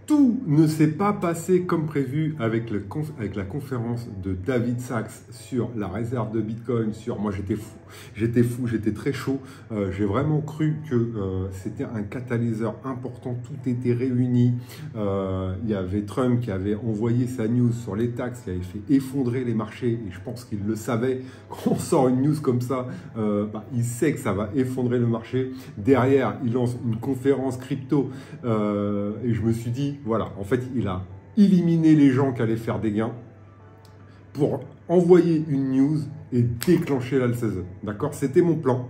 Tout ne s'est pas passé comme prévu avec la conférence de David Sachs sur la réserve de Bitcoin. Moi, j'étais fou, j'étais très chaud. J'ai vraiment cru que c'était un catalyseur important. Tout était réuni. Il y avait Trump qui avait envoyé sa news sur les taxes, qui avait fait effondrer les marchés. Et je pense qu'il le savait. Quand on sort une news comme ça, il sait que ça va effondrer le marché. Derrière, il lance une conférence crypto. Et je me suis dit, voilà, en fait, il a éliminé les gens qui allaient faire des gains pour envoyer une news et déclencher l'alt-16. D'accord? C'était mon plan.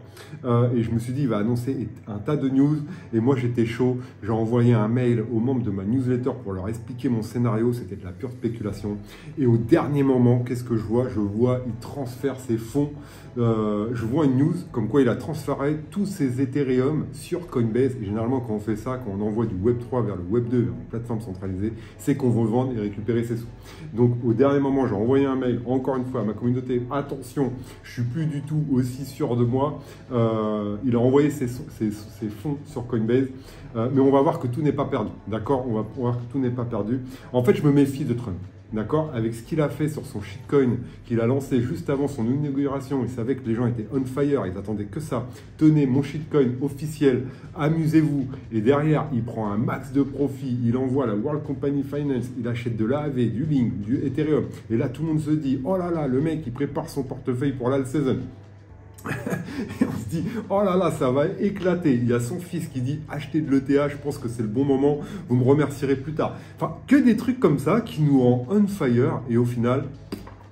Et je me suis dit, il va annoncer un tas de news. Et moi, j'étais chaud. J'ai envoyé un mail aux membres de ma newsletter pour leur expliquer mon scénario. C'était de la pure spéculation. Et au dernier moment, qu'est-ce que je vois? Je vois, il transfère ses fonds. Je vois une news comme quoi il a transféré tous ses Ethereum sur Coinbase. Et généralement, quand on fait ça, quand on envoie du Web 3 vers le Web 2, vers une plateforme centralisée, c'est qu'on veut vendre et récupérer ses sous. Donc, au dernier moment, j'ai envoyé un mail, encore une fois, à ma communauté. Attention, je suis plus du tout aussi sûr de moi. Il a envoyé ses fonds sur Coinbase. Mais on va voir que tout n'est pas perdu. D'accord? On va voir que tout n'est pas perdu. En fait, je me méfie de Trump. D'accord? Avec ce qu'il a fait sur son shitcoin qu'il a lancé juste avant son inauguration, il savait que les gens étaient on fire, ils attendaient que ça. Tenez, mon shitcoin officiel, amusez-vous. Et derrière, il prend un max de profit, il envoie la World Company Finance, il achète de l'AAV, du Link, du Ethereum. Et là, tout le monde se dit, oh là là, le mec, il prépare son portefeuille pour l'alt season. Et on se dit, oh là là, ça va éclater. Il y a son fils qui dit, achetez de l'ETH, je pense que c'est le bon moment, vous me remercierez plus tard. Enfin, que des trucs comme ça qui nous rend on fire et au final,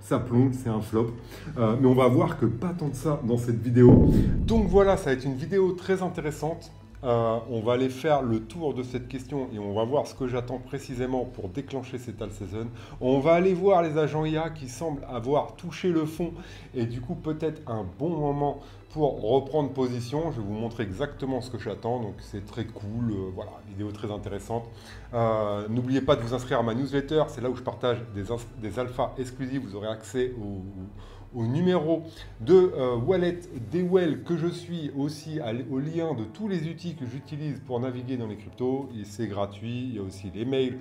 ça plombe, c'est un flop. Mais on va voir que pas tant de ça dans cette vidéo. Donc voilà, ça va être une vidéo très intéressante. On va aller faire le tour de cette question et on va voir ce que j'attends précisément pour déclencher cette alt season. On va aller voir les agents IA qui semblent avoir touché le fond et du coup peut-être un bon moment pour reprendre position. Je vais vous montrer exactement ce que j'attends, donc c'est très cool, voilà, vidéo très intéressante. N'oubliez pas de vous inscrire à ma newsletter, c'est là où je partage des alphas exclusifs, vous aurez accès au numéro de wallet Dewell que je suis, aussi au lien de tous les outils que j'utilise pour naviguer dans les cryptos. Et c'est gratuit. Il y a aussi les mails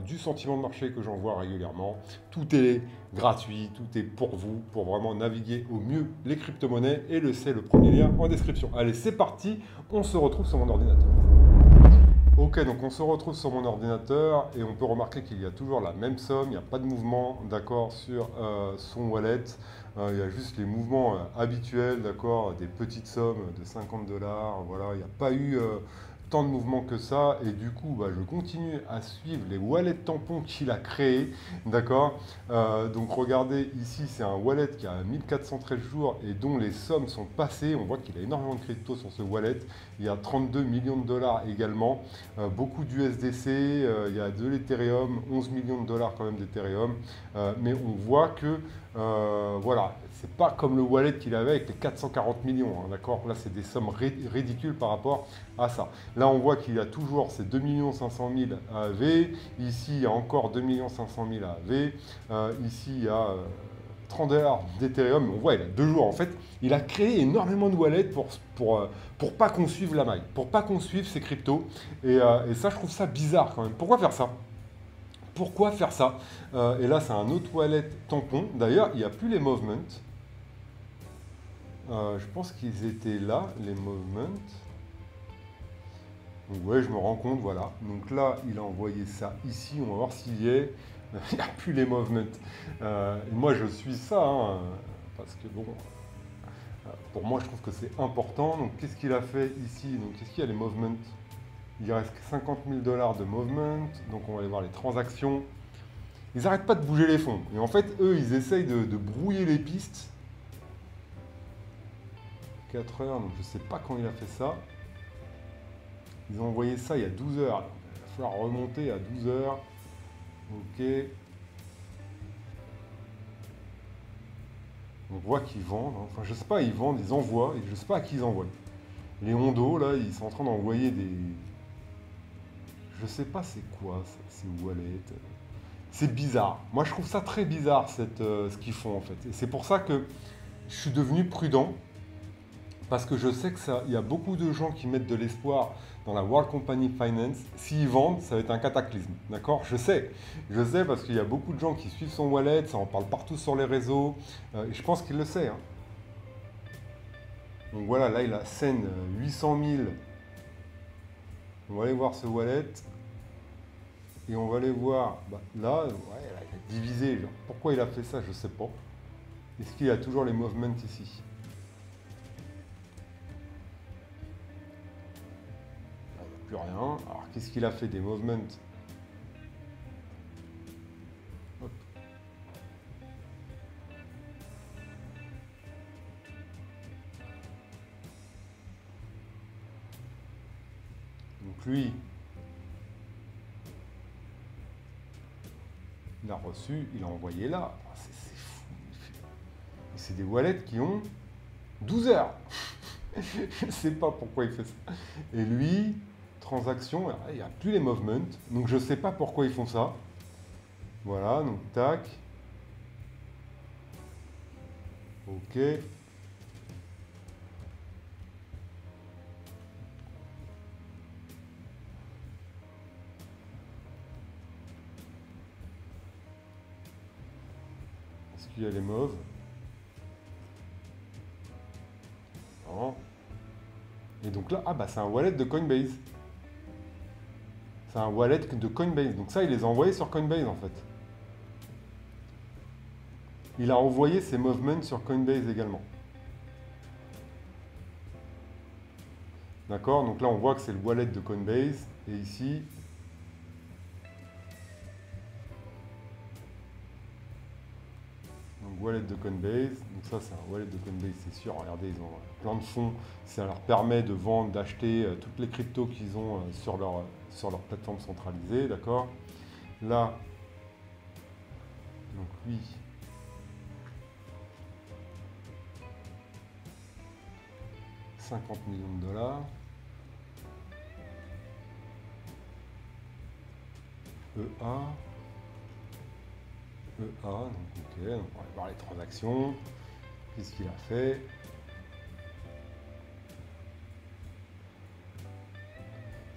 du sentiment de marché que j'envoie régulièrement. Tout est gratuit, tout est pour vous, pour vraiment naviguer au mieux les crypto-monnaies. Et c'est le premier lien en description. Allez, c'est parti. On se retrouve sur mon ordinateur. Ok, donc on se retrouve sur mon ordinateur et on peut remarquer qu'il y a toujours la même somme, il n'y a pas de mouvement, d'accord, sur son wallet. Il y a juste les mouvements habituels, d'accord, des petites sommes de 50 $, voilà, il n'y a pas eu tant de mouvements que ça. Et du coup, je continue à suivre les wallets tampons qu'il a créés, d'accord. Donc regardez, ici, c'est un wallet qui a 1413 jours et dont les sommes sont passées. On voit qu'il a énormément de crypto sur ce wallet. Il y a 32 millions de dollars également. Beaucoup d'USDC, il y a de l'Ethereum, 11 millions de dollars quand même d'Ethereum. Mais on voit que, voilà, c'est pas comme le wallet qu'il avait avec les 440 millions, hein, d'accord? Là, c'est des sommes ridicules par rapport à ça. Là, on voit qu'il y a toujours ces 2 500 000 AAV. Ici, il y a encore 2 500 000 AAV. Ici, il y a 30 $ d'Ethereum. On voit, il a 2 jours. En fait, il a créé énormément de wallets pour pas qu'on suive la maille, pour pas qu'on suive ces cryptos. Et ça, je trouve ça bizarre quand même. Pourquoi faire ça? Pourquoi faire ça? Et là, c'est un autre wallet tampon. D'ailleurs, il n'y a plus les movements. Je pense qu'ils étaient là, les movements. Donc, ouais, je me rends compte, voilà. Donc là, il a envoyé ça ici. On va voir s'il y est. Il n'y a plus les movements. Et moi, je suis ça, hein, parce que bon, pour moi, je trouve que c'est important. Donc, qu'est-ce qu'il a fait ici? Donc, qu'est-ce qu'il y a les movements? Il reste 50 000 $ de movement. Donc, on va aller voir les transactions. Ils n'arrêtent pas de bouger les fonds. Et en fait, eux, ils essayent de brouiller les pistes. 4 heures, donc je ne sais pas quand il a fait ça. Ils ont envoyé ça il y a 12 heures. Il va falloir remonter à 12 heures. Ok. On voit qu'ils vendent. Enfin, je ne sais pas, ils vendent, ils envoient. Et je ne sais pas à qui ils envoient. Les Hondo, là, ils sont en train d'envoyer des... Je ne sais pas c'est quoi, ça, ces wallets. C'est bizarre. Moi, je trouve ça très bizarre, ce qu'ils font, en fait. Et c'est pour ça que je suis devenu prudent. Parce que je sais que ça, il y a beaucoup de gens qui mettent de l'espoir dans la World Company Finance. S'ils vendent, ça va être un cataclysme. D'accord? Je sais parce qu'il y a beaucoup de gens qui suivent son wallet, ça en parle partout sur les réseaux. Et je pense qu'il le sait, hein. Donc voilà, là il a scène 800 000. On va aller voir ce wallet. Et on va aller voir, bah, là, ouais, là, il a divisé. Genre, pourquoi il a fait ça, je sais pas. Est-ce qu'il a toujours les movements ici? Là, il n'y a plus rien. Alors, qu'est-ce qu'il a fait des movements? Hop. Donc lui, il a reçu, il a envoyé là. Ah, c'est fou. Et c'est des wallets qui ont 12 heures. Je ne sais pas pourquoi il fait ça. Et lui, transaction, il n'y a plus les movements. Donc je ne sais pas pourquoi ils font ça. Voilà, donc tac. Ok. Est-ce qu'il y a les mauves? Non. Et donc là, ah bah c'est un wallet de Coinbase. C'est un wallet de Coinbase. Donc ça, il les a envoyés sur Coinbase en fait. Il a envoyé ses movements sur Coinbase également. D'accord? Donc là, on voit que c'est le wallet de Coinbase. Et ici, donc wallet de Coinbase. Donc ça, c'est un wallet de Coinbase, c'est sûr. Regardez, ils ont plein de fonds. Ça leur permet de vendre, d'acheter toutes les cryptos qu'ils ont sur leur plateforme centralisée. D'accord? Là, donc lui, $50 millions. EA. Donc ok, donc on va aller voir les transactions. Qu'est-ce qu'il a fait?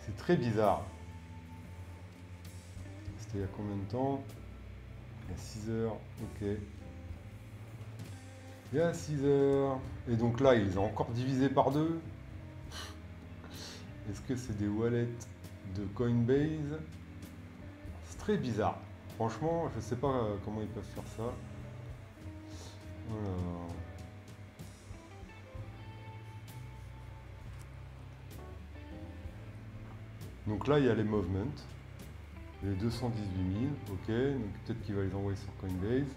C'est très bizarre. C'était il y a combien de temps? Il y a 6 heures, ok. Il y a 6 heures. Et donc là, ils ont encore divisé par deux. Est-ce que c'est des wallets de Coinbase? C'est très bizarre. Franchement, je ne sais pas comment ils peuvent faire ça. Alors. Donc là, il y a les movements. Les 218 000, ok. Donc peut-être qu'il va les envoyer sur Coinbase.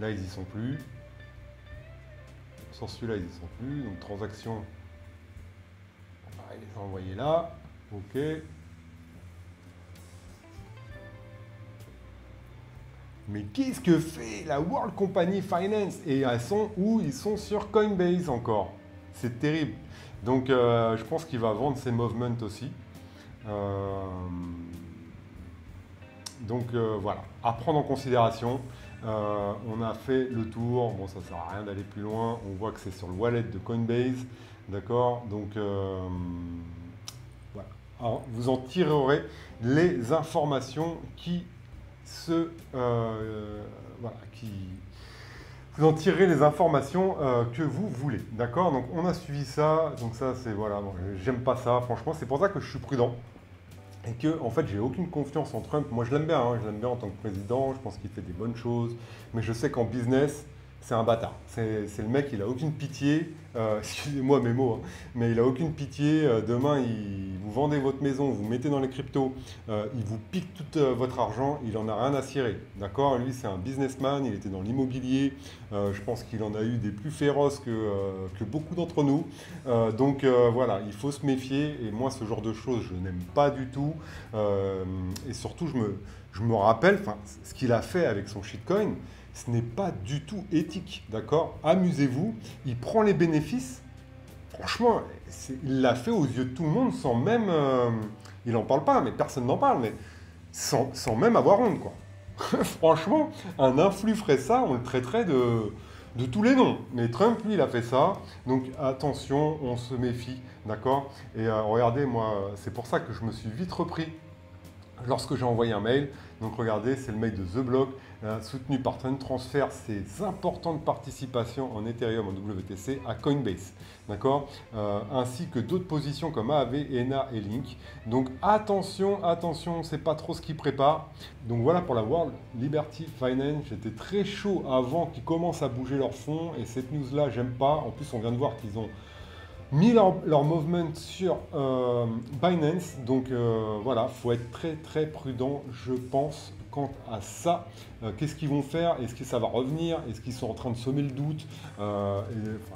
Là, ils y sont plus. Sur celui-là, ils y sont plus. Donc transaction, il les a envoyés là. Ok. Mais qu'est-ce que fait la World Company Finance? Et elles sont où? Ils sont sur Coinbase encore. C'est terrible. Donc je pense qu'il va vendre ses movements aussi. Donc voilà, à prendre en considération. On a fait le tour. Bon, ça ne sert à rien d'aller plus loin. On voit que c'est sur le wallet de Coinbase. D'accord? Donc voilà. Alors, vous en tirerez les informations qui voilà, vous en tirerez les informations que vous voulez. D'accord? Donc on a suivi ça. Donc ça, c'est voilà. Bon, j'aime pas ça. Franchement, c'est pour ça que je suis prudent. Et que, en fait, j'ai aucune confiance en Trump. Moi, je l'aime bien, hein, je l'aime bien en tant que président. Je pense qu'il fait des bonnes choses. Mais je sais qu'en business, c'est un bâtard. C'est le mec, il a aucune pitié. Excusez-moi mes mots, hein, mais il a aucune pitié. Demain, vous vendez votre maison, vous mettez dans les cryptos, il vous pique tout votre argent. Il en a rien à cirer. D'accord? Lui, c'est un businessman. Il était dans l'immobilier. Je pense qu'il en a eu des plus féroces que beaucoup d'entre nous. Donc voilà, il faut se méfier. Et moi, ce genre de choses, je n'aime pas du tout. Et surtout, je me rappelle ce qu'il a fait avec son shitcoin. Ce n'est pas du tout éthique, d'accord? Amusez-vous, il prend les bénéfices. Franchement, il l'a fait aux yeux de tout le monde sans même... il n'en parle pas, mais personne n'en parle, mais sans même avoir honte, quoi. Franchement, un influx ferait ça, on le traiterait de tous les noms. Mais Trump, lui, il a fait ça. Donc attention, on se méfie, d'accord? Et regardez, moi, c'est pour ça que je me suis vite repris lorsque j'ai envoyé un mail. Donc regardez, c'est le mail de The Block, soutenu par Trend, transfère ses importantes participations en Ethereum, en WTC à Coinbase, d'accord, ainsi que d'autres positions comme AAV, ENA et Link. Donc attention, attention, on ne sait pas trop ce qu'ils préparent. Donc voilà pour la World Liberty Finance. J'étais très chaud avant qu'ils commencent à bouger leurs fonds, et cette news-là, j'aime pas. En plus, on vient de voir qu'ils ont mis leur movement sur Binance. Donc voilà, il faut être très très prudent, je pense, quant à ça. Qu'est-ce qu'ils vont faire? Est-ce que ça va revenir? Est-ce qu'ils sont en train de semer le doute?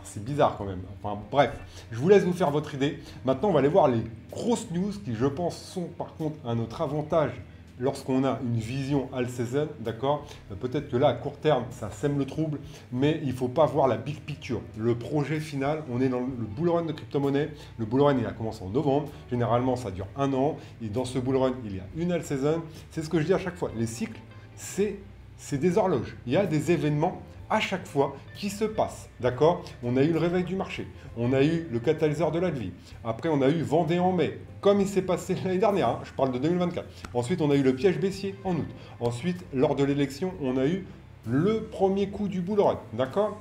C'est bizarre quand même. Enfin bref, je vous laisse vous faire votre idée. Maintenant, on va aller voir les grosses news qui, je pense, sont par contre à notre avantage lorsqu'on a une vision all season, d'accord? Peut-être que là, à court terme, ça sème le trouble, mais il ne faut pas voir la big picture. Le projet final, on est dans le bull run de crypto-monnaie. Le bull run, il a commencé en novembre. Généralement, ça dure 1 an. Et dans ce bull run, il y a une all season. C'est ce que je dis à chaque fois. Les cycles, c'est des horloges. Il y a des événements à chaque fois qui se passent, d'accord? On a eu le réveil du marché, on a eu le catalyseur de la vie, après on a eu Vendée en mai, comme il s'est passé l'année dernière, hein, je parle de 2024. Ensuite, on a eu le piège baissier en août. Ensuite, lors de l'élection, on a eu le premier coup du bull run, d'accord?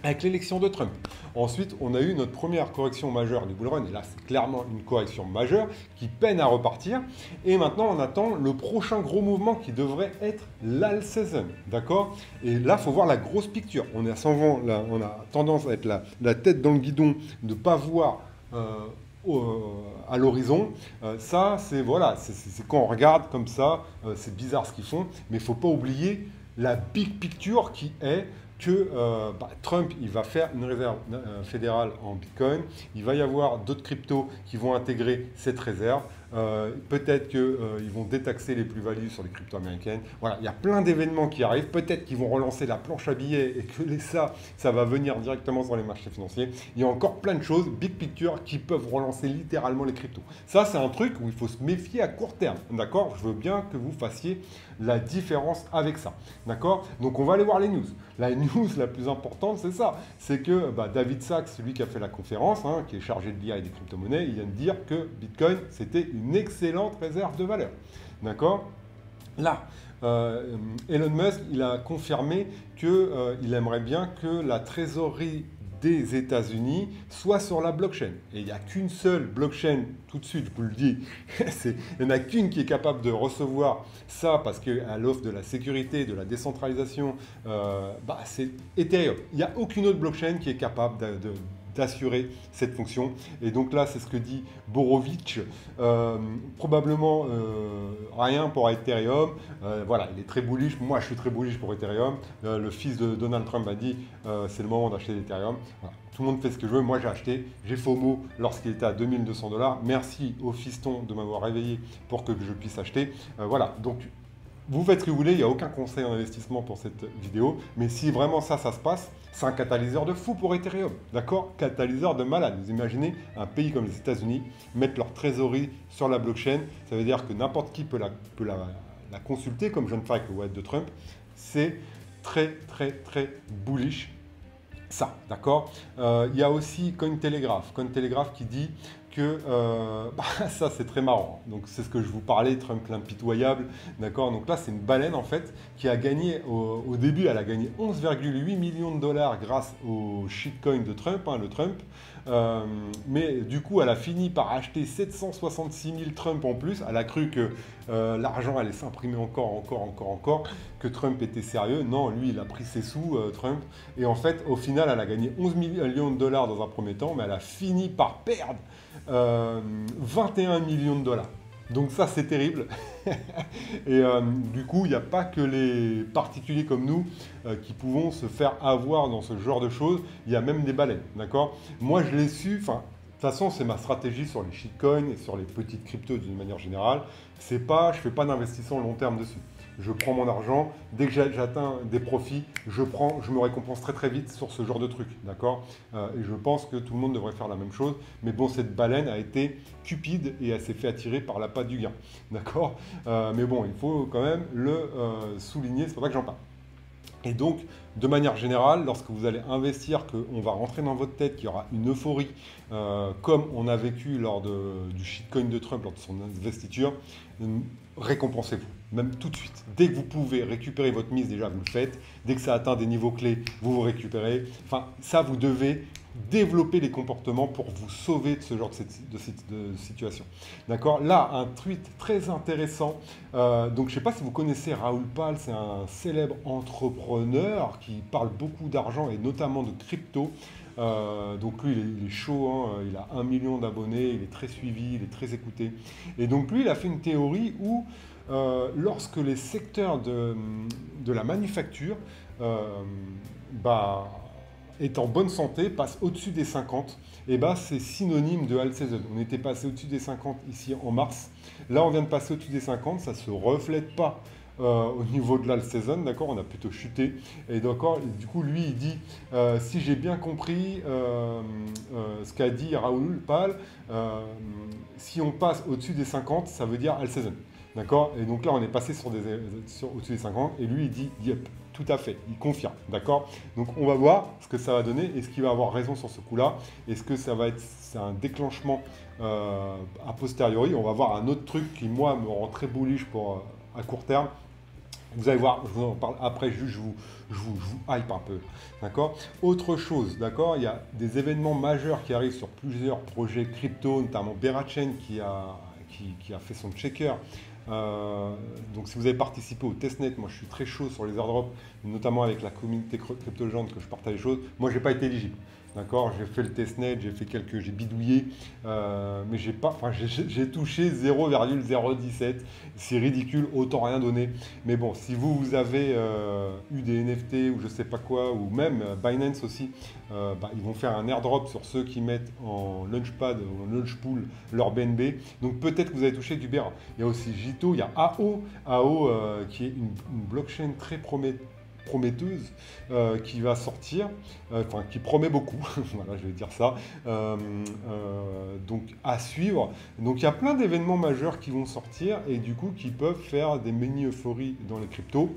Avec l'élection de Trump. Ensuite, on a eu notre première correction majeure du bull run, et là, c'est clairement une correction majeure qui peine à repartir. Et maintenant, on attend le prochain gros mouvement qui devrait être l'all season, d'accord? Et là, il faut voir la grosse picture. On est souvent, là, on a tendance à être la tête dans le guidon, de ne pas voir à l'horizon. Ça, c'est voilà, c'est quand on regarde comme ça, c'est bizarre ce qu'ils font, mais il ne faut pas oublier la big picture qui est que Trump, il va faire une réserve fédérale en Bitcoin. Il va y avoir d'autres cryptos qui vont intégrer cette réserve. Peut-être qu'ils vont détaxer les plus-values sur les cryptos américaines. Voilà, il y a plein d'événements qui arrivent. Peut-être qu'ils vont relancer la planche à billets et que ça va venir directement sur les marchés financiers. Il y a encore plein de choses, big picture, qui peuvent relancer littéralement les cryptos. Ça, c'est un truc où il faut se méfier à court terme. D'accord? Je veux bien que vous fassiez la différence avec ça. D'accord? Donc, on va aller voir les news. La news la plus importante, c'est ça. C'est que David Sachs, celui qui a fait la conférence, hein, qui est chargé de l'IA et des crypto-monnaies, il vient de dire que Bitcoin, c'était une excellente réserve de valeur. D'accord? Là, Elon Musk, il a confirmé qu'il aimerait bien que la trésorerie des États-Unis soit sur la blockchain. Et il n'y a qu'une seule blockchain, tout de suite, je vous le dis, il n'y en a qu'une qui est capable de recevoir ça parce qu'elle offre de la sécurité, de la décentralisation, c'est Ethereum. Il n'y a aucune autre blockchain qui est capable d'assurer cette fonction. Et donc là, c'est ce que dit Borovitch. Probablement rien pour Ethereum. Voilà, il est très bullish. Moi, je suis très bullish pour Ethereum. Le fils de Donald Trump a dit c'est le moment d'acheter l'Ethereum. Voilà. Tout le monde fait ce que je veux. Moi, j'ai acheté. J'ai FOMO lorsqu'il était à 2200 $. Merci au fiston de m'avoir réveillé pour que je puisse acheter. Voilà, donc vous faites ce que vous voulez, il n'y a aucun conseil en investissement pour cette vidéo, mais si vraiment ça se passe, c'est un catalyseur de fou pour Ethereum, d'accord? Catalyseur de malade. Vous imaginez un pays comme les États-Unis mettre leur trésorerie sur la blockchain, ça veut dire que n'importe qui peut la consulter, comme je viens de faire avec le wallet de Trump. C'est très, très, très bullish. Ça, d'accord? Il y a aussi Cointelegraph qui dit que ça c'est très marrant. Donc c'est ce que je vous parlais, Trump l'impitoyable, d'accord? Donc là c'est une baleine en fait qui a gagné au début, elle a gagné 11,8 millions de dollars grâce au shitcoin de Trump, hein, le Trump. Mais du coup elle a fini par acheter 766 000 Trump en plus. Elle a cru que l'argent allait s'imprimer encore, que Trump était sérieux. Non, lui il a pris ses sous, Trump. Et en fait au final elle a gagné 11 millions de dollars dans un premier temps, mais elle a fini par perdre 21 millions de dollars. Donc ça, c'est terrible. Et du coup, il n'y a pas que les particuliers comme nous qui pouvons se faire avoir dans ce genre de choses. Il y a même des baleines, d'accord? Moi, je l'ai su, enfin, de toute façon, c'est ma stratégie sur les shitcoins et sur les petites cryptos d'une manière générale. C'est pas, je ne fais pas d'investissement long terme dessus. Je prends mon argent, dès que j'atteins des profits, je me récompense très très vite sur ce genre de truc, d'accord? Et je pense que tout le monde devrait faire la même chose. Mais bon, cette baleine a été cupide et elle s'est fait attirer par l'appât du gain, d'accord? Mais bon, il faut quand même le souligner, c'est pour ça que j'en parle. Et donc, De manière générale, lorsque vous allez investir, qu'on va rentrer dans votre tête qu'il y aura une euphorie, comme on a vécu lors du shitcoin de Trump, lors de son investiture, récompensez-vous, même tout de suite. Dès que vous pouvez récupérer votre mise, déjà vous le faites. Dès que ça atteint des niveaux clés, vous vous récupérez. Enfin, ça, vous devez développer les comportements pour vous sauver de ce genre de situation. D'accord? Là, un tweet très intéressant. Donc, je ne sais pas si vous connaissez Raoul Pal, c'est un célèbre entrepreneur qui parle beaucoup d'argent et notamment de crypto. Donc lui, il est chaud, hein, il a 1 million d'abonnés, il est très suivi, il est très écouté. Et donc lui, il a fait une théorie où lorsque les secteurs de la manufacture bah, est en bonne santé, passe au-dessus des 50, et bah, c'est synonyme de alt season. On était passé au-dessus des 50 ici en mars. Là, on vient de passer au-dessus des 50, ça ne se reflète pas au niveau de l'alt season, d'accord, on a plutôt chuté. Et d'accord, du coup, lui, il dit, si j'ai bien compris ce qu'a dit Raoul Pal, si on passe au-dessus des 50, ça veut dire alt season. D'accord? Et donc là, on est passé au-dessus des 50, et lui, il dit, yep, tout à fait, il confirme. D'accord? Donc on va voir ce que ça va donner. Est-ce qu'il va avoir raison sur ce coup-là? Est-ce que ça va être un déclenchement a posteriori? On va voir un autre truc qui, moi, me rend très bullish pour à court terme. Vous allez voir, je vous en parle après, juste je vous hype un peu. D'accord? Autre chose, d'accord? Il y a des événements majeurs qui arrivent sur plusieurs projets crypto, notamment Berachain qui a fait son checker. Donc si vous avez participé au testnet, moi je suis très chaud sur les airdrops, notamment avec la communauté CryptoLegend que je partage les choses. Moi j'ai pas été éligible. D'accord, j'ai fait le testnet, j'ai bidouillé, mais j'ai touché 0,017. C'est ridicule, autant rien donner. Mais bon, si vous avez eu des NFT ou je sais pas quoi, ou même Binance aussi, ils vont faire un airdrop sur ceux qui mettent en Launchpad ou en Launchpool leur BNB. Donc peut-être que vous avez touché du BERA. Il y a aussi Jito, il y a AO qui est une blockchain très prometteuse qui va sortir, enfin qui promet beaucoup, voilà, je vais dire ça, donc à suivre. Donc il y a plein d'événements majeurs qui vont sortir et du coup qui peuvent faire des mini-euphories dans les cryptos.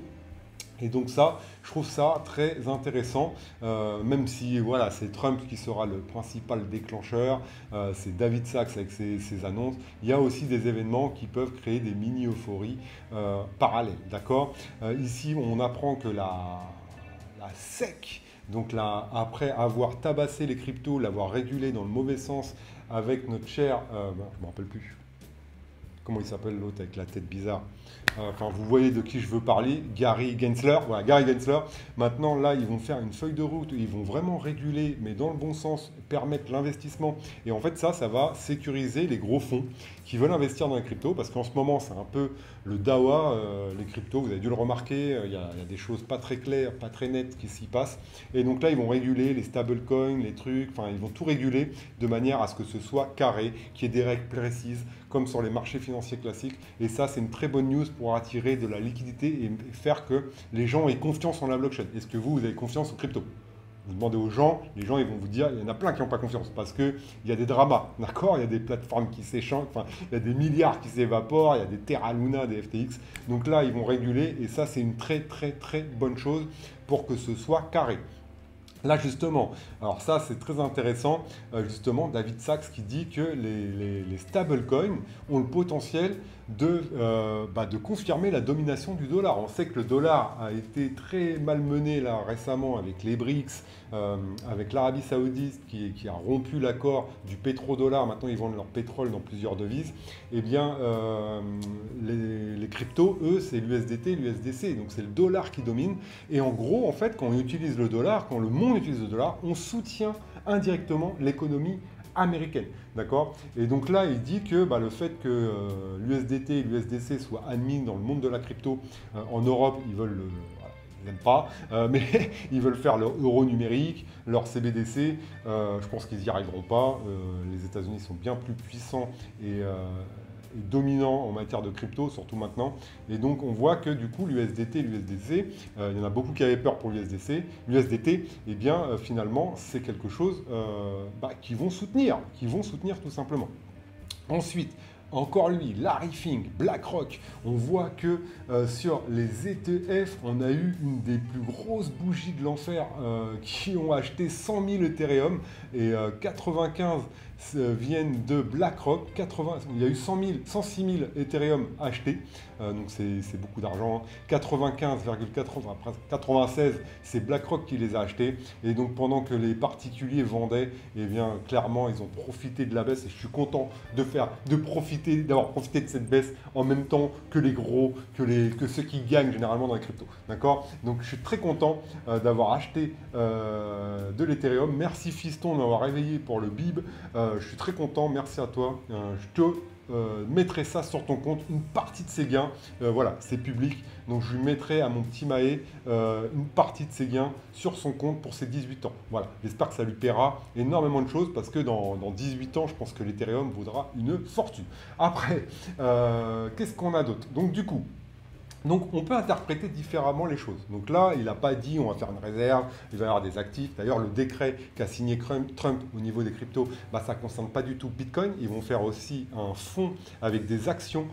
Et donc ça, je trouve ça très intéressant, même si voilà, c'est Trump qui sera le principal déclencheur, c'est David Sachs avec ses annonces. Il y a aussi des événements qui peuvent créer des mini-euphories parallèles, d'accord? Ici, on apprend que la SEC, donc là, après avoir tabassé les cryptos, l'avoir régulé dans le mauvais sens avec notre cher, je ne me rappelle plus, comment il s'appelle l'autre avec la tête bizarre. Enfin, vous voyez de qui je veux parler, Gary Gensler. Voilà, Gary Gensler. Maintenant, là, ils vont faire une feuille de route, ils vont vraiment réguler, mais dans le bon sens, permettre l'investissement. Et en fait, ça va sécuriser les gros fonds qui veulent investir dans les cryptos, parce qu'en ce moment, c'est un peu le dawa, les cryptos, vous avez dû le remarquer, il y a des choses pas très claires, pas très nettes qui s'y passent. Et donc là, ils vont réguler les stablecoins, les trucs, enfin, ils vont tout réguler de manière à ce que ce soit carré, qu'il y ait des règles précises, comme sur les marchés financiers classiques. Et ça, c'est une très bonne news pour attirer de la liquidité et faire que les gens aient confiance en la blockchain. Est-ce que vous avez confiance aux cryptos? Vous demandez aux gens, les gens ils vont vous dire, il y en a plein qui n'ont pas confiance parce qu'il y a des dramas, d'accord? Il y a des plateformes qui s'échangent, enfin, il y a des milliards qui s'évaporent, il y a des Terra Luna, des FTX. Donc là, ils vont réguler et ça, c'est une très très très bonne chose pour que ce soit carré. Là, justement, alors ça, c'est très intéressant, justement, David Sachs qui dit que les stablecoins ont le potentiel de confirmer la domination du dollar. On sait que le dollar a été très malmené là récemment avec les BRICS, avec l'Arabie Saoudite qui a rompu l'accord du pétrodollar. Maintenant, ils vendent leur pétrole dans plusieurs devises. Eh bien, les cryptos, eux, c'est l'USDT, l'USDC. Donc, c'est le dollar qui domine. Et en gros, en fait, quand on utilise le dollar, quand le monde utilise le dollar, on soutient indirectement l'économie américaine, d'accord? Et donc là, il dit que le fait que l'USDT et l'USDC soient admis dans le monde de la crypto, en Europe, ils veulent ils n'aiment pas, mais ils veulent faire leur euro numérique, leur CBDC. Je pense qu'ils n'y arriveront pas. Les États-Unis sont bien plus puissants et dominant en matière de crypto, surtout maintenant. Et donc, on voit que du coup, l'USDT et l'USDC, il y en a beaucoup qui avaient peur pour l'USDC. L'USDT, eh bien, finalement, c'est quelque chose qu'ils vont soutenir tout simplement. Ensuite, encore lui, Larry Fink, BlackRock. On voit que sur les ETF, on a eu une des plus grosses bougies de l'enfer qui ont acheté 100 000 Ethereum et 95 viennent de BlackRock. 80, il y a eu 106 000 Ethereum achetés, donc c'est beaucoup d'argent. 96, c'est BlackRock qui les a achetés. Et donc pendant que les particuliers vendaient, eh bien clairement ils ont profité de la baisse. Et je suis content d'avoir profité de cette baisse en même temps que les gros, que ceux qui gagnent généralement dans les cryptos. D'accord? Donc je suis très content d'avoir acheté de l'Ethereum. Merci Fiston de m'avoir réveillé pour le BIB. Je suis très content, merci à toi. Je te mettrai ça sur ton compte, une partie de ses gains. Voilà, c'est public. Donc je lui mettrai à mon petit Maë une partie de ses gains sur son compte pour ses 18 ans. Voilà, j'espère que ça lui paiera énormément de choses parce que dans 18 ans, je pense que l'Ethereum vaudra une fortune. Après, qu'est-ce qu'on a d'autre? Donc du coup, on peut interpréter différemment les choses. Donc là, il n'a pas dit on va faire une réserve, il va y avoir des actifs. D'ailleurs, le décret qu'a signé Trump au niveau des cryptos, ça ne concerne pas du tout Bitcoin. Ils vont faire aussi un fonds avec des actions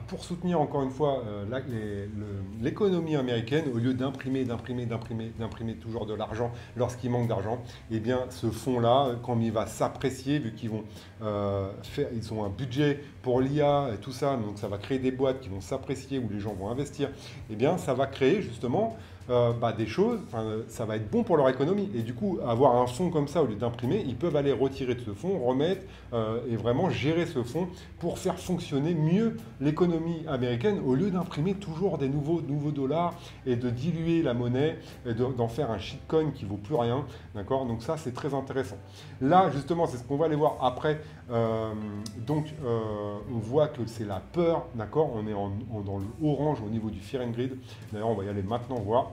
pour soutenir encore une fois l'économie américaine. Au lieu d'imprimer toujours de l'argent lorsqu'il manque d'argent, eh bien ce fonds-là, quand il va s'apprécier, vu qu'ils vont ils ont un budget pour l'IA et tout ça, donc ça va créer des boîtes qui vont s'apprécier où les gens vont investir, eh bien ça va créer justement des choses, ça va être bon pour leur économie. Et du coup, avoir un fonds comme ça, au lieu d'imprimer, ils peuvent aller retirer de ce fonds, remettre et vraiment gérer ce fonds pour faire fonctionner mieux l'économie américaine au lieu d'imprimer toujours des nouveaux dollars et de diluer la monnaie et d'en faire un shitcoin qui vaut plus rien. D'accord? Donc ça, c'est très intéressant. Là, justement, c'est ce qu'on va aller voir après. On voit que c'est la peur. D'accord? On est dans le orange au niveau du Fear and Greed. D'ailleurs, on va y aller maintenant voir.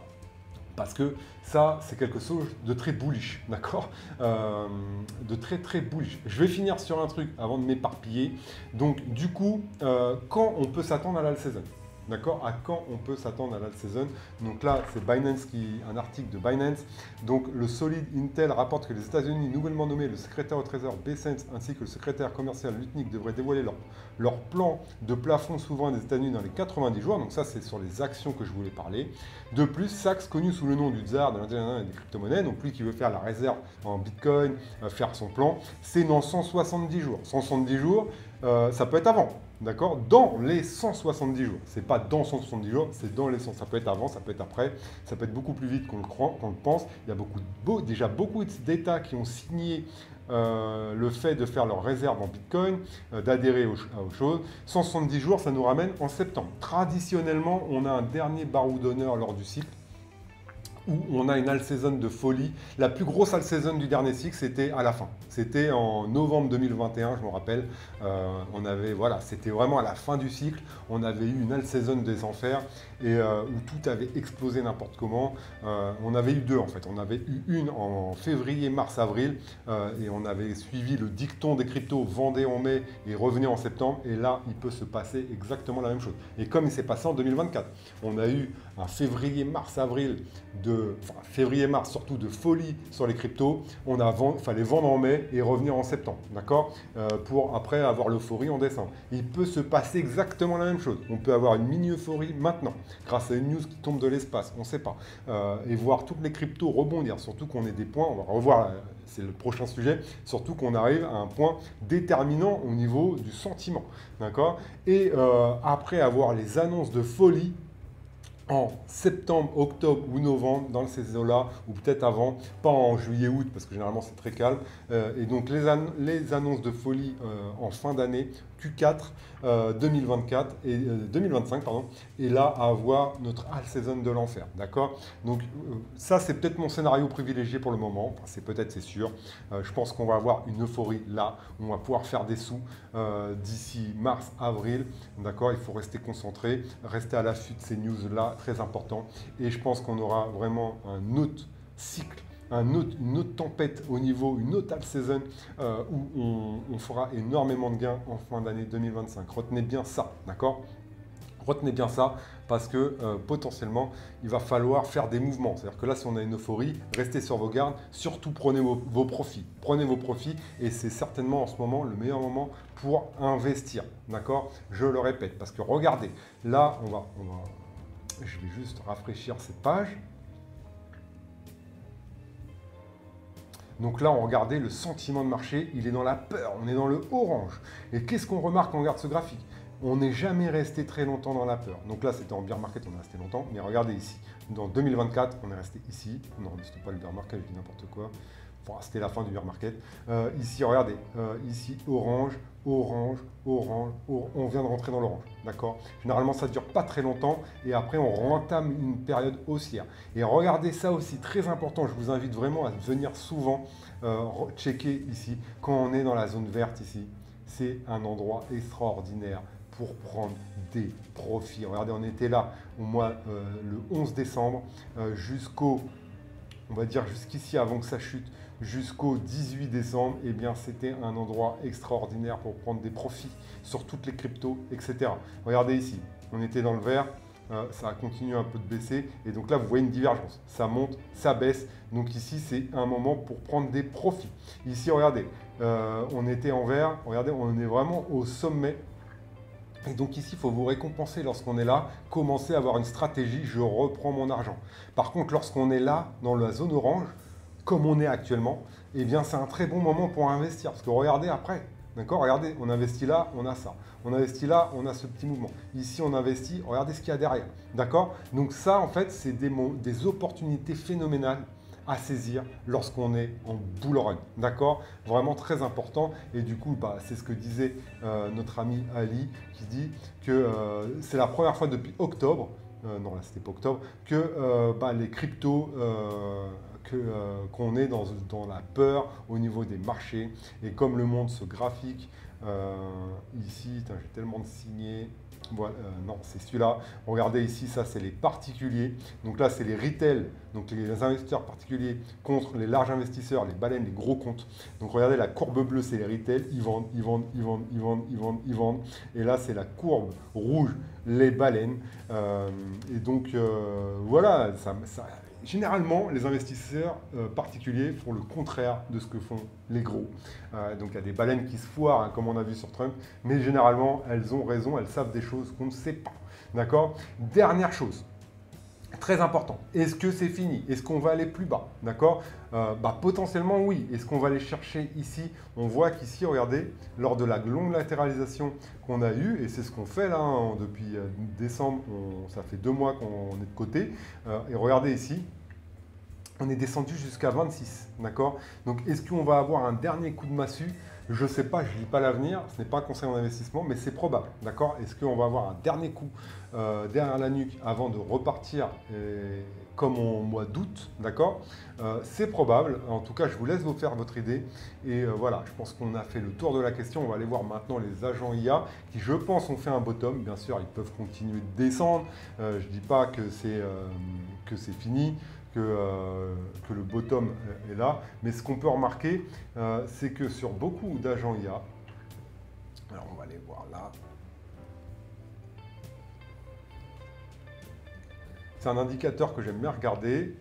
Parce que ça, c'est quelque chose de très bullish, d'accord? De très, très bullish. Je vais finir sur un truc avant de m'éparpiller. Donc, du coup, quand on peut s'attendre à l'alt season? D'accord? À quand on peut s'attendre à l'alt season? Donc là, c'est Binance un article de Binance. Donc le Solid Intel rapporte que les États-Unis, nouvellement nommés le secrétaire au Trésor Bessent ainsi que le secrétaire commercial Lutnick devraient dévoiler leur plan de plafond souverain des États-Unis dans les 90 jours. Donc ça, c'est sur les actions que je voulais parler. De plus, Sachs, connu sous le nom du tsar de l'Internet et des crypto-monnaies, donc lui qui veut faire la réserve en Bitcoin, faire son plan, c'est dans 170 jours. 170 jours, ça peut être avant. D'accord? Dans les 170 jours. C'est pas dans 170 jours, c'est dans les 100. Ça peut être avant, ça peut être après, ça peut être beaucoup plus vite qu'on le pense. Il y a déjà beaucoup d'États qui ont signé le fait de faire leur réserve en Bitcoin, d'adhérer aux choses. 170 jours, ça nous ramène en septembre. Traditionnellement, on a un dernier barreau d'honneur lors du cycle, où on a une alt season de folie. La plus grosse alt season du dernier cycle, c'était à la fin. C'était en novembre 2021, je me rappelle. C'était vraiment à la fin du cycle. On avait eu une alt season des enfers et où tout avait explosé n'importe comment. On avait eu deux en fait. On avait eu une en février, mars, avril et on avait suivi le dicton des cryptos, vendez en mai et revenez en septembre. Et là, il peut se passer exactement la même chose. Et comme il s'est passé en 2024, on a eu un février, mars, avril février-mars surtout de folie sur les cryptos. Fallait vendre en mai et revenir en septembre, d'accord? Pour après avoir l'euphorie en décembre. Il peut se passer exactement la même chose. On peut avoir une mini-euphorie maintenant, grâce à une news qui tombe de l'espace, on ne sait pas. Et voir toutes les cryptos rebondir, surtout qu'on ait des points, on va revoir, c'est le prochain sujet, surtout qu'on arrive à un point déterminant au niveau du sentiment, d'accord? Et après avoir les annonces de folie, en septembre, octobre ou novembre, dans ces eaux-là, ou peut-être avant, pas en juillet, août, parce que généralement c'est très calme. Et donc les annonces de folie en fin d'année, Q4 2024 et 2025, pardon, et là à avoir notre alt season de l'enfer, d'accord? Donc ça c'est peut-être mon scénario privilégié pour le moment, enfin, c'est sûr. Je pense qu'on va avoir une euphorie là, où on va pouvoir faire des sous d'ici mars, avril, d'accord? Il faut rester concentré, rester à l'affût de ces news là, très important. Et je pense qu'on aura vraiment un autre cycle, une autre tempête au niveau, une autre alt season où on fera énormément de gains en fin d'année 2025. Retenez bien ça, d'accord? Retenez bien ça parce que potentiellement, il va falloir faire des mouvements. C'est-à-dire que là, si on a une euphorie, restez sur vos gardes. Surtout, prenez vos profits. Prenez vos profits et c'est certainement en ce moment le meilleur moment pour investir. D'accord? Je le répète parce que regardez, là, je vais juste rafraîchir cette page. Donc là, on regardait le sentiment de marché, il est dans la peur, on est dans le orange. Et qu'est-ce qu'on remarque quand on regarde ce graphique? On n'est jamais resté très longtemps dans la peur. Donc là, c'était en bear market, on est resté longtemps. Mais regardez ici, dans 2024, on est resté ici. Non, c'était pas le bear market, je dis n'importe quoi. Enfin, c'était la fin du bear market. Ici, regardez, ici, orange, orange, orange, orange. On vient de rentrer dans l'orange, d'accord? Généralement, ça ne dure pas très longtemps et après, on entame une période haussière. Et regardez ça aussi, très important, je vous invite vraiment à venir souvent checker ici, quand on est dans la zone verte ici. C'est un endroit extraordinaire pour prendre des profits. Regardez, on était là au mois le 11 décembre jusqu'au, on va dire jusqu'ici avant que ça chute, jusqu'au 18 décembre, eh bien c'était un endroit extraordinaire pour prendre des profits sur toutes les cryptos, etc. Regardez ici, on était dans le vert, ça a continué un peu de baisser et donc là vous voyez une divergence, ça monte, ça baisse, donc ici c'est un moment pour prendre des profits. Ici regardez, on était en vert, regardez on est vraiment au sommet. Et donc ici, il faut vous récompenser lorsqu'on est là, commencer à avoir une stratégie, je reprends mon argent. Par contre, lorsqu'on est là, dans la zone orange, comme on est actuellement, eh bien c'est un très bon moment pour investir. Parce que regardez après, d'accord? Regardez, on investit là, on a ça. On investit là, on a ce petit mouvement. Ici, on investit, regardez ce qu'il y a derrière, d'accord? Donc ça, en fait, c'est des opportunités phénoménales à saisir lorsqu'on est en bull run, d'accord? Vraiment très important. Et du coup, c'est ce que disait notre ami Ali, qui dit que c'est la première fois depuis octobre, non là c'était pas octobre, que les cryptos, qu'on est dans la peur au niveau des marchés. Et comme le montre ce graphique, ici, j'ai tellement de signés. Voilà, non, c'est celui-là. Regardez ici, ça c'est les particuliers. Donc là, c'est les retail, donc les investisseurs particuliers contre les larges investisseurs, les baleines, les gros comptes. Donc regardez, la courbe bleue, c'est les retail. Ils vendent, ils vendent, ils vendent, ils vendent, ils vendent, ils vendent. Et là, c'est la courbe rouge, les baleines. Et donc, voilà, généralement, les investisseurs particuliers font le contraire de ce que font les gros. Donc il y a des baleines qui se foirent, hein, comme on a vu sur Trump, mais généralement, elles ont raison, elles savent des choses qu'on ne sait pas. D'accord? Dernière chose, très important, est-ce que c'est fini? Est-ce qu'on va aller plus bas? D'accord? Potentiellement oui. Est-ce qu'on va aller chercher ici? On voit qu'ici, regardez, lors de la longue latéralisation qu'on a eue, et c'est ce qu'on fait là depuis décembre, ça fait 2 mois qu'on est de côté, et regardez ici, on est descendu jusqu'à 26, d'accord? Donc, est-ce qu'on va avoir un dernier coup de massue? Je ne sais pas, je ne lis pas l'avenir, ce n'est pas un conseil en investissement, mais c'est probable, d'accord? Est-ce qu'on va avoir un dernier coup derrière la nuque avant de repartir comme au mois d'août, d'accord? C'est probable, en tout cas, je vous laisse vous faire votre idée. Et voilà, je pense qu'on a fait le tour de la question. On va aller voir maintenant les agents IA qui, je pense, ont fait un bottom. Bien sûr, ils peuvent continuer de descendre. Je ne dis pas que c'est fini. Que le bottom est là. Mais ce qu'on peut remarquer, c'est que sur beaucoup d'agents IA, alors on va aller voir là, c'est un indicateur que j'aime bien regarder.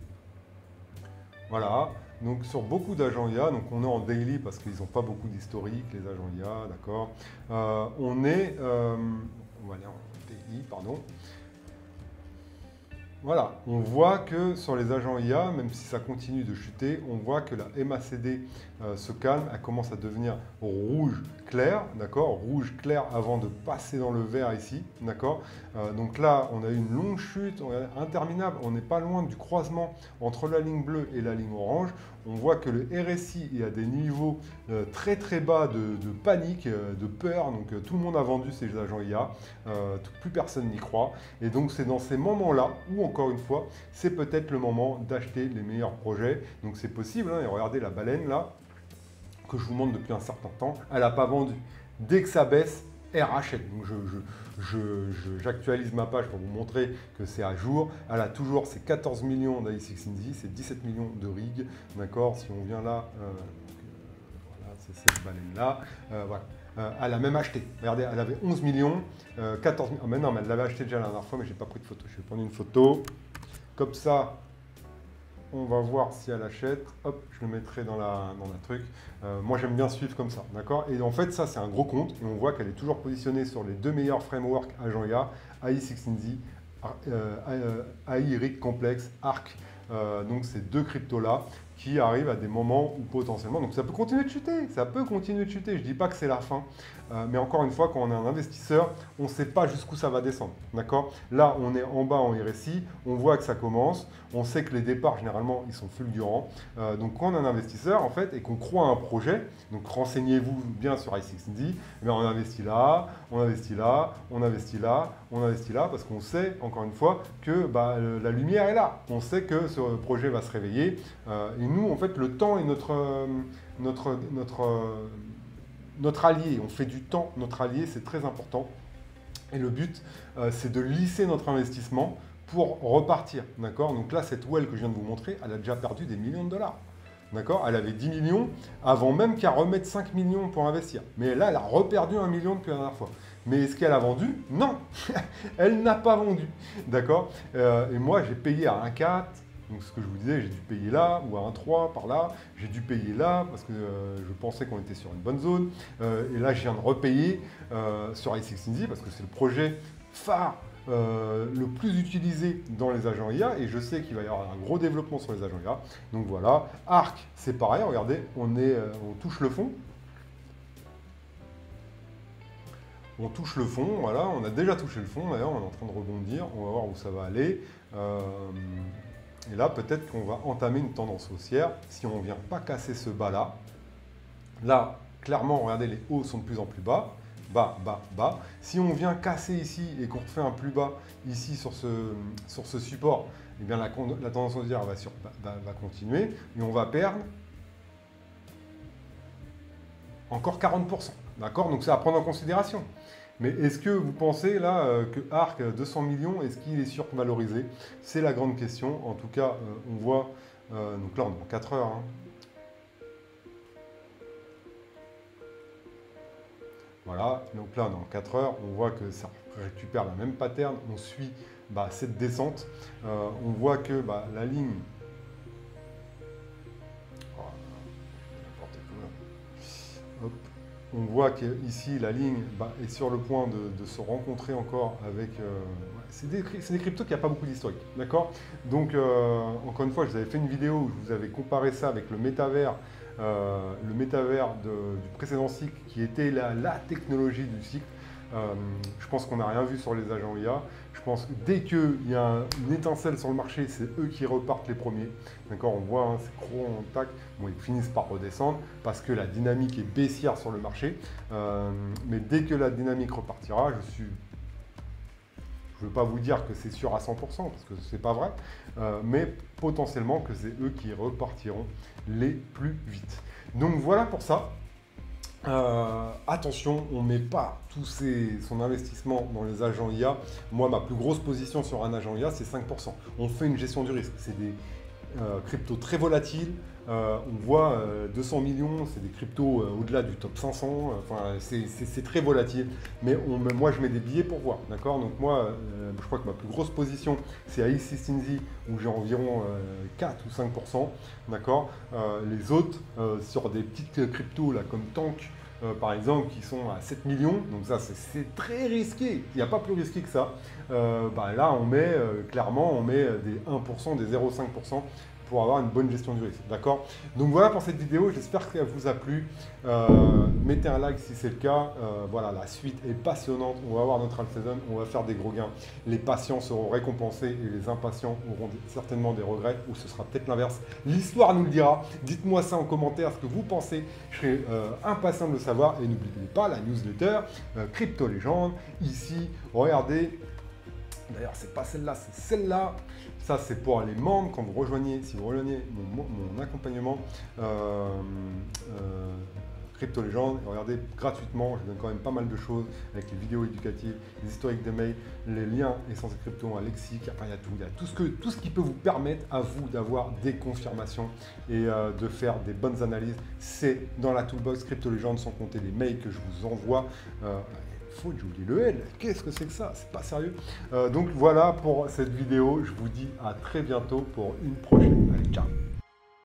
Voilà, donc sur beaucoup d'agents IA, donc on est en daily parce qu'ils n'ont pas beaucoup d'historique, les agents IA, d'accord. On va aller en daily, pardon. Voilà, on voit que sur les agents IA, même si ça continue de chuter, on voit que la MACD se calme, elle commence à devenir rouge clair, d'accord, rouge clair avant de passer dans le vert ici, d'accord. Donc là, on a eu une longue chute interminable, on n'est pas loin du croisement entre la ligne bleue et la ligne orange. On voit que le RSI est à des niveaux très très bas de panique, de peur, donc tout le monde a vendu ces agents IA, plus personne n'y croit. Et donc c'est dans ces moments-là où, encore une fois, c'est peut-être le moment d'acheter les meilleurs projets. Donc c'est possible, hein, et regardez la baleine là, que je vous montre depuis un certain temps, elle n'a pas vendu. Dès que ça baisse, elle rachète. Donc j'actualise ma page pour vous montrer que c'est à jour. Elle a toujours ses 14 millions d'I6NZ, c'est 17 millions de RIG. D'accord? Si on vient là, voilà, c'est cette baleine-là. Voilà. elle a même acheté. Regardez, elle avait 11 millions, 14 millions. Oh, mais non, mais elle l'avait acheté déjà la dernière fois, mais j'ai pas pris de photo. Je vais prendre une photo. Comme ça, on va voir si elle achète. Hop, je le mettrai dans la truc. Moi, j'aime bien suivre comme ça, d'accord? Et en fait, ça, c'est un gros compte. Et on voit qu'elle est toujours positionnée sur les deux meilleurs frameworks agent IA, AI16Z, AI Rig Complex, ARC. Donc, ces deux cryptos-là qui arrivent à des moments où potentiellement, donc ça peut continuer de chuter, ça peut continuer de chuter. Je ne dis pas que c'est la fin, mais encore une fois, quand on est un investisseur, on ne sait pas jusqu'où ça va descendre, d'accord? Là, on est en bas en RSI, on voit que ça commence, on sait que les départs, généralement, ils sont fulgurants. Donc, quand on est un investisseur, en fait, et qu'on croit à un projet, donc renseignez-vous bien sur i6D, eh on investit là, on investit là, on investit là, on investit là, parce qu'on sait, encore une fois, que la lumière est là. On sait que ce projet va se réveiller. Et nous, en fait, le temps est notre allié. On fait du temps notre allié, c'est très important. Et le but, c'est de lisser notre investissement pour repartir. D'accord? Donc là, cette Well que je viens de vous montrer, elle a déjà perdu des millions de dollars. D'accord? Elle avait 10 millions avant même qu'elle remette 5 millions pour investir. Mais là, elle a reperdu 1 million depuis la dernière fois. Mais est-ce qu'elle a vendu? Non, elle n'a pas vendu. D'accord? Et moi, j'ai payé à 1,4. Donc ce que je vous disais, j'ai dû payer là, ou à 1,3 par là. J'ai dû payer là, parce que je pensais qu'on était sur une bonne zone. Et là, je viens de repayer sur i6NZ, parce que c'est le projet phare le plus utilisé dans les agents IA, et je sais qu'il va y avoir un gros développement sur les agents IA. Donc voilà, ARC, c'est pareil, regardez, on touche le fond. On touche le fond, voilà, on a déjà touché le fond, d'ailleurs, on est en train de rebondir, on va voir où ça va aller. Et là, peut-être qu'on va entamer une tendance haussière si on ne vient pas casser ce bas-là. Là, clairement, regardez, les hauts sont de plus en plus bas. Bas, bas, bas. Si on vient casser ici et qu'on refait un plus bas ici sur ce support, eh bien la tendance haussière va continuer et on va perdre encore 40%. D'accord? Donc c'est à prendre en considération. Mais est-ce que vous pensez là que ARC 200 millions, est-ce qu'il est survalorisé? C'est la grande question. En tout cas, on voit, donc là on est en 4 heures. Hein. Voilà, donc là on est en 4 heures, on voit que ça récupère la même pattern, on suit cette descente. On voit que la ligne... Hop. On voit qu'ici, la ligne est sur le point de se rencontrer encore avec... c'est des cryptos qui n'ont pas beaucoup d'historique, d'accord? Donc, encore une fois, je vous avais fait une vidéo où je vous avais comparé ça avec le métavers du précédent cycle, qui était la technologie du cycle. Je pense qu'on n'a rien vu sur les agents IA. Je pense que dès qu'il y a une étincelle sur le marché, c'est eux qui repartent les premiers. D'accord, on voit ces gros en tac. Bon, ils finissent par redescendre parce que la dynamique est baissière sur le marché. Mais dès que la dynamique repartira, je ne veux pas vous dire que c'est sûr à 100% parce que ce n'est pas vrai, mais potentiellement que c'est eux qui repartiront les plus vite. Donc voilà pour ça. Attention, on ne met pas tout son investissement dans les agents IA. Moi, ma plus grosse position sur un agent IA, c'est 5%. On fait une gestion du risque. C'est des cryptos très volatiles. On voit 200 millions, c'est des cryptos au-delà du top 500. Enfin, c'est très volatile. Mais moi, je mets des billets pour voir. D'accord? Donc moi, je crois que ma plus grosse position, c'est i6NZ, où j'ai environ 4 ou 5%. D'accord? Les autres, sur des petites cryptos là, comme Tank, par exemple, qui sont à 7 millions, donc ça c'est très risqué, il n'y a pas plus risqué que ça. Là on met clairement on met des 1%, des 0,5% pour avoir une bonne gestion du risque, d'accord? Donc voilà pour cette vidéo, j'espère qu'elle vous a plu. Mettez un like si c'est le cas. Voilà, la suite est passionnante, on va avoir notre alt season, on va faire des gros gains. Les patients seront récompensés et les impatients auront certainement des regrets, ou ce sera peut-être l'inverse. L'histoire nous le dira. Dites-moi ça en commentaire, ce que vous pensez. Je serai impatient de le savoir. Et n'oubliez pas la newsletter Crypto Légende. Ici, regardez. D'ailleurs, c'est pas celle-là, c'est celle-là. Ça, c'est pour les membres. Quand vous rejoignez, si vous rejoignez mon accompagnement Crypto Legends et regardez gratuitement. Je donne quand même pas mal de choses avec les vidéos éducatives, les historiques des mails, les liens Essence Crypto, un lexique. Enfin, il y a tout. Il y a tout ce qui peut vous permettre à vous d'avoir des confirmations et de faire des bonnes analyses. C'est dans la toolbox Crypto Legends, sans compter les mails que je vous envoie. Faut que j'oublie le L. Qu'est-ce que c'est que ça? C'est pas sérieux. Donc voilà pour cette vidéo. Je vous dis à très bientôt pour une prochaine. Allez, ciao.